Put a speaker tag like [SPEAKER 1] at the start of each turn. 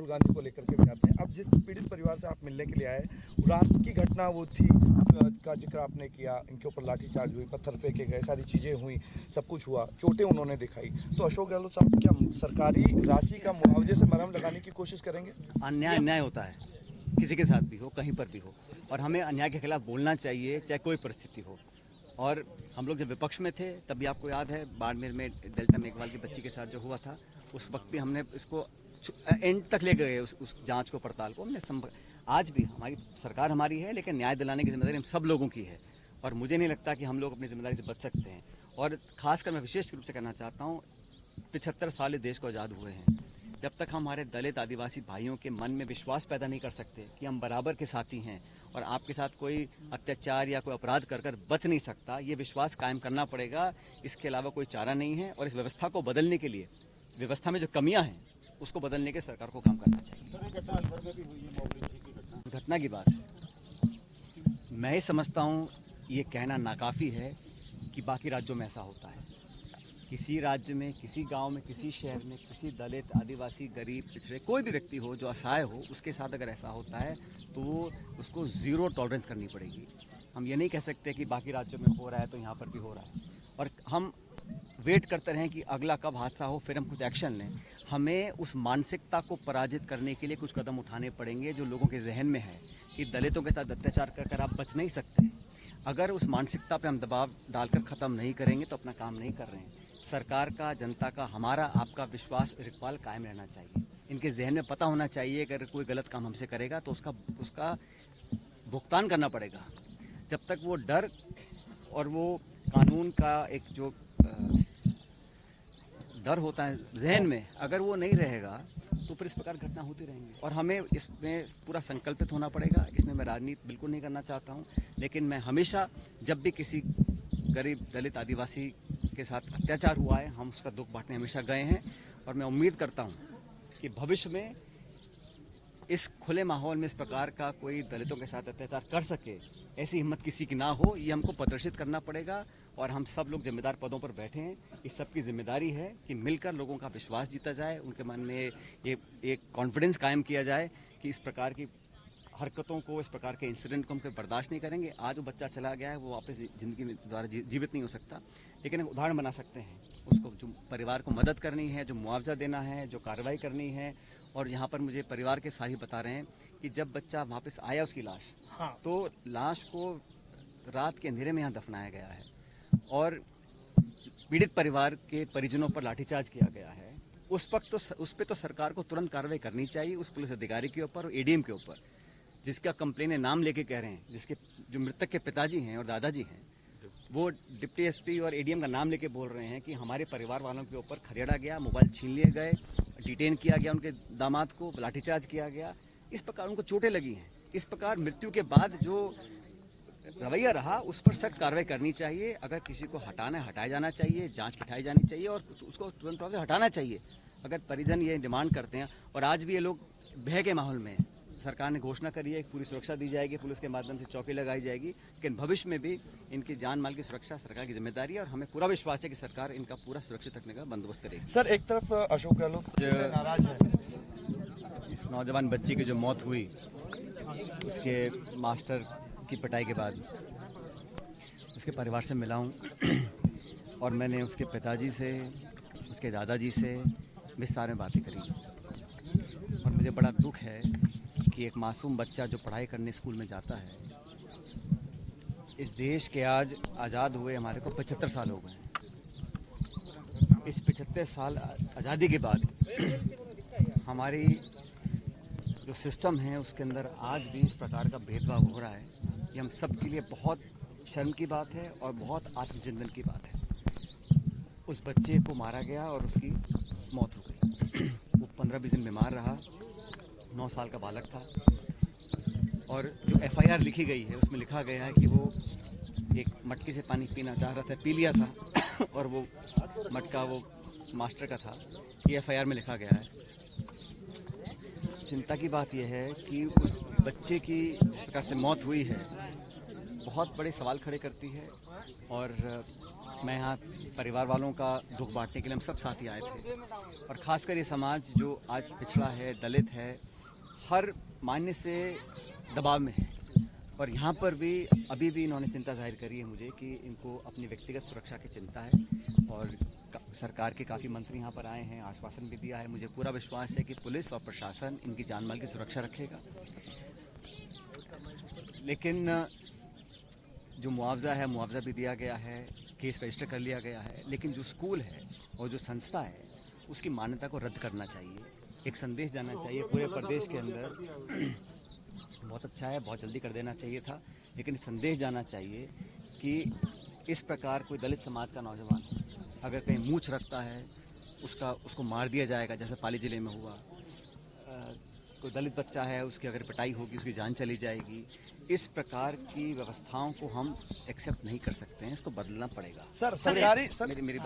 [SPEAKER 1] राहुल गांधी को लेकर के भी आते हैं। अब जिस पीड़ित परिवार से आप मिलने के लिए आए, रात की घटना वो थी जिसका जिक्र आपने किया, इनके ऊपर लाठीचार्ज हुई, पत्थर फेंके गए, सारी चीज़ें हुई, सब कुछ हुआ, चोटें उन्होंने दिखाई। तो अशोक गहलोत साहब क्या सरकारी राशि का मुआवजे से मरहम लगाने की कोशिश करेंगे?
[SPEAKER 2] अन्याय होता है, किसी के साथ भी हो, कहीं पर भी हो, और हमें अन्याय के खिलाफ बोलना चाहिए, चाहे कोई परिस्थिति हो। और हम लोग जब विपक्ष में थे तब भी आपको याद है बाड़मेर में डेल्टा मेघवाल की बच्ची के साथ जो हुआ था, उस वक्त भी हमने इसको एंड तक ले गए, उस जांच को, पड़ताल को हमने। आज भी हमारी सरकार हमारी है, लेकिन न्याय दिलाने की जिम्मेदारी हम सब लोगों की है, और मुझे नहीं लगता कि हम लोग अपनी जिम्मेदारी से बच सकते हैं। और खासकर मैं विशेष रूप से कहना चाहता हूँ, 75 साल देश को आज़ाद हुए हैं, जब तक हम हमारे दलित आदिवासी भाइयों के मन में विश्वास पैदा नहीं कर सकते कि हम बराबर के साथी हैं और आपके साथ कोई अत्याचार या कोई अपराध कर बच नहीं सकता, ये विश्वास कायम करना पड़ेगा। इसके अलावा कोई चारा नहीं है, और इस व्यवस्था को बदलने के लिए, व्यवस्था में जो कमियां हैं उसको बदलने के सरकार को काम करना चाहिए। घटना की बात है, मैं ही समझता हूँ ये कहना नाकाफ़ी है कि बाकी राज्यों में ऐसा होता है। किसी राज्य में, किसी गांव में, किसी शहर में, किसी दलित, आदिवासी, गरीब, पिछड़े, कोई भी व्यक्ति हो जो असहाय हो, उसके साथ अगर ऐसा होता है तो उसको ज़ीरो टॉलरेंस करनी पड़ेगी। हम ये नहीं कह सकते कि बाकी राज्यों में हो रहा है तो यहाँ पर भी हो रहा है, और हम वेट करते रहें कि अगला कब हादसा हो फिर हम कुछ एक्शन लें। हमें उस मानसिकता को पराजित करने के लिए कुछ कदम उठाने पड़ेंगे जो लोगों के जहन में है कि दलितों के साथ अत्याचार कर आप बच नहीं सकते। अगर उस मानसिकता पे हम दबाव डालकर ख़त्म नहीं करेंगे तो अपना काम नहीं कर रहे हैं। सरकार का, जनता का, हमारा, आपका विश्वास और इकबाल कायम रहना चाहिए। इनके जहन में पता होना चाहिए कि अगर कोई गलत काम हमसे करेगा तो उसका भुगतान करना पड़ेगा। जब तक वो डर और वो कानून का एक जो डर होता है जहन में, अगर वो नहीं रहेगा तो फिर इस प्रकार घटना होती रहेंगी, और हमें इसमें पूरा संकल्पित होना पड़ेगा। इसमें मैं राजनीति बिल्कुल नहीं करना चाहता हूँ, लेकिन मैं हमेशा जब भी किसी गरीब, दलित, आदिवासी के साथ अत्याचार हुआ है, हम उसका दुख बांटने हमेशा गए हैं, और मैं उम्मीद करता हूँ कि भविष्य में इस खुले माहौल में इस प्रकार का कोई दलितों के साथ अत्याचार कर सके, ऐसी हिम्मत किसी की ना हो, ये हमको प्रदर्शित करना पड़ेगा। और हम सब लोग जिम्मेदार पदों पर बैठे हैं, इस सब की जिम्मेदारी है कि मिलकर लोगों का विश्वास जीता जाए, उनके मन में एक कॉन्फिडेंस कायम किया जाए कि इस प्रकार की हरकतों को, इस प्रकार के इंसिडेंट को हम कभी बर्दाश्त नहीं करेंगे। आज वो बच्चा चला गया है, वो वापस ज़िंदगी में द्वारा जीवित नहीं हो सकता, लेकिन एक उदाहरण बना सकते हैं। उसको जो परिवार को मदद करनी है, जो मुआवजा देना है, जो कार्रवाई करनी है। और यहाँ पर मुझे परिवार के साथी बता रहे हैं कि जब बच्चा वापस आया, उसकी लाश, तो लाश को रात के अंधेरे में यहाँ दफनाया गया है, और पीड़ित परिवार के परिजनों पर लाठीचार्ज किया गया है। उस पर तो सरकार को तुरंत कार्रवाई करनी चाहिए, उस पुलिस अधिकारी के ऊपर और एडीएम के ऊपर, जिसका कंप्लेन नाम लेके कह रहे हैं, जिसके जो मृतक के पिताजी हैं और दादाजी हैं, वो डिप्टी एसपी और एडीएम का नाम लेके बोल रहे हैं कि हमारे परिवार वालों के ऊपर खदेड़ा गया, मोबाइल छीन लिए गए, डिटेन किया गया, उनके दामाद को लाठीचार्ज किया गया, इस प्रकार उनको चोटें लगी हैं। इस प्रकार मृत्यु के बाद जो रवैया रहा, उस पर सख्त कार्रवाई करनी चाहिए। अगर किसी को हटाना है, हटाया जाना चाहिए, जांच बिठाई जानी चाहिए और उसको तुरंत हटाना चाहिए, अगर परिजन ये डिमांड करते हैं। और आज भी ये लोग भय के माहौल में, सरकार ने घोषणा करी है, पूरी सुरक्षा दी जाएगी, पुलिस के माध्यम से चौकी लगाई जाएगी, लेकिन भविष्य में भी इनकी जान माल की सुरक्षा सरकार की जिम्मेदारी है, और हमें पूरा विश्वास है कि सरकार इनका पूरा सुरक्षित रखने का बंदोबस्त करेगी।
[SPEAKER 1] सर, एक तरफ अशोक गहलोत नाराज है,
[SPEAKER 2] इस नौजवान बच्ची की जो मौत हुई उसके मास्टर की पिटाई के बाद, उसके परिवार से मिला हूँ और मैंने उसके पिताजी से, उसके दादाजी से विस्तार में बातें करी, और मुझे बड़ा दुख है कि एक मासूम बच्चा जो पढ़ाई करने स्कूल में जाता है, इस देश के आज आज़ाद हुए हमारे को 75 साल हो गए हैं। इस 75 साल आज़ादी के बाद हमारी जो सिस्टम है उसके अंदर आज भी इस प्रकार का भेदभाव हो रहा है। ये हम सब के लिए बहुत शर्म की बात है और बहुत आत्मचिंतन की बात है। उस बच्चे को मारा गया और उसकी मौत हो गई। वो 15-20 दिन बीमार रहा, 9 साल का बालक था, और जो एफआईआर लिखी गई है उसमें लिखा गया है कि वो एक मटके से पानी पीना चाह रहा था, पी लिया था, और वो मटका वो मास्टर का था, ये एफआईआर में लिखा गया है। चिंता की बात यह है कि उस बच्चे की जिस प्रकार से मौत हुई है बहुत बड़े सवाल खड़े करती है, और मैं यहाँ परिवार वालों का दुख बांटने के लिए हम सब साथी आए थे, और ख़ासकर ये समाज जो आज पिछड़ा है, दलित है, हर मान्य से दबाव में है। और यहाँ पर भी अभी भी इन्होंने चिंता जाहिर करी है मुझे कि इनको अपनी व्यक्तिगत सुरक्षा की चिंता है, और सरकार के काफ़ी मंत्री यहाँ पर आए हैं, आश्वासन भी दिया है। मुझे पूरा विश्वास है कि पुलिस और प्रशासन इनकी जान माल की सुरक्षा रखेगा। लेकिन जो मुआवजा है, मुआवजा भी दिया गया है, केस रजिस्टर कर लिया गया है, लेकिन जो स्कूल है और जो संस्था है उसकी मान्यता को रद्द करना चाहिए। एक संदेश जाना चाहिए पूरे प्रदेश के अंदर। बहुत अच्छा है, बहुत जल्दी कर देना चाहिए था, लेकिन संदेश जाना चाहिए कि इस प्रकार कोई दलित समाज का नौजवान अगर कहीं मूंछ रखता है उसको मार दिया जाएगा, जैसे पाली ज़िले में हुआ। कोई दलित बच्चा है, उसकी अगर पिटाई होगी, उसकी जान चली जाएगी। इस प्रकार की व्यवस्थाओं को हम एक्सेप्ट नहीं कर सकते हैं, इसको बदलना पड़ेगा।
[SPEAKER 1] सर सरकारी
[SPEAKER 2] मेरी